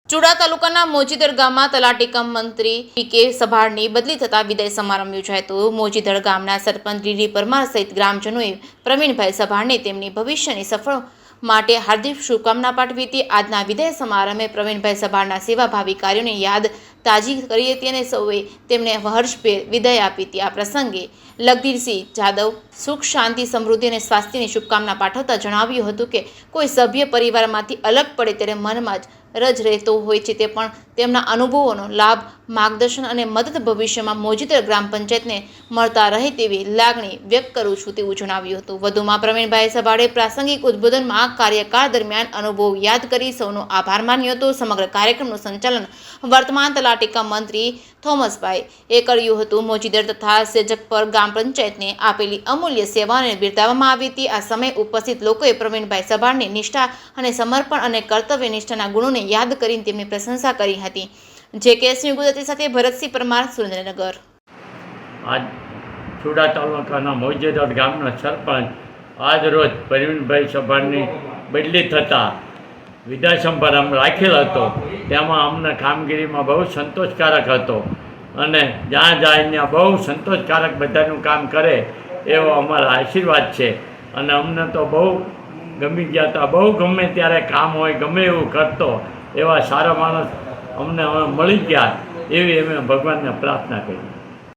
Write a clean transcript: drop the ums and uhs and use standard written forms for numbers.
ચુડા તાલુકાના મોજીદર ગામમાં તલાટી કમ મંત્રી પી.કે. સભારની બદલી થતા વિદાય સમારંભ યોજાયો હતો। મોજીદર ગામના સરપંચ ડી.ડી. પરમાર સહિત ગ્રામજનોએ પ્રવીણભાઈ સભાને તેમની ભવિષ્યની સફળ માટે હાર્દિક શુભકામના પાઠવી હતી। આજના વિદાય સમારંભે પ્રવીણભાઈ સભાના સેવાભાવી કાર્યોને યાદ તાજી કરી હતી અને સૌએ તેમને હર્ષભેર વિદાય આપી હતી। આ પ્રસંગે લગધીરસિંહ જાદવ સુખ શાંતિ સમૃદ્ધિ અને સ્વાસ્થ્યની શુભકામના પાઠવતા જણાવ્યું હતું કે કોઈ સભ્ય પરિવારમાંથી અલગ પડે ત્યારે મનમાં રજ રહેતો હોય છે, તે પણ તેમના અનુભવોનો લાભ માર્ગદર્શન અને મદદ ભવિષ્યમાં મોજીદર ગ્રામ પંચાયતને મળતા રહે તેવી લાગણી વ્યક્ત કરું છું તેવું જણાવ્યું હતું। વધુમાં પ્રવીણભાઈ સભાડે પ્રાસંગિક ઉદ્બોધનમાં કાર્યકાળ દરમિયાન અનુભવ યાદ કરી સૌનો આભાર માન્યો હતો। સમગ્ર કાર્યક્રમનું સંચાલન વર્તમાન તલાટી કમ મંત્રી થોમસભાઈ એ કર્યું હતું। મોજીદર તથા સેજકપર ગ્રામ પંચાયતને આપેલી અમૂલ્ય સેવાઓને બિરદાવવામાં આવી હતી। આ સમયે ઉપસ્થિત લોકોએ પ્રવીણભાઈ સભાડની નિષ્ઠા અને સમર્પણ અને કર્તવ્ય નિષ્ઠાના ગુણોને યાદ કરીને તેમની પ્રશંસા કરી હતી। જે.કે. ગુજરાતી સાથે ભરતસિંહ પરમાર, સુરેન્દ્રનગર। આજ ચુડા તાલુકાના મોજીદર ગામના સરપંચ આજ રોજ પ્રવીણભાઈ સભાની બદલી થતાં વિદાય સમારંભ રાખેલ હતો। તેમાં અમને કામગીરીમાં બહુ સંતોષકારક હતો અને જ્યાં જાય ત્યાં બહુ સંતોષકારક બધાનું કામ કરે એવો અમારા આશીર્વાદ છે અને અમને તો બહુ ગમી ગયા હતા। બહુ ગમે ત્યારે કામ હોય ગમે એવું કરતો એવા સારા માણસ અમને મળી ગયા એવી અમે ભગવાનને પ્રાર્થના કરી।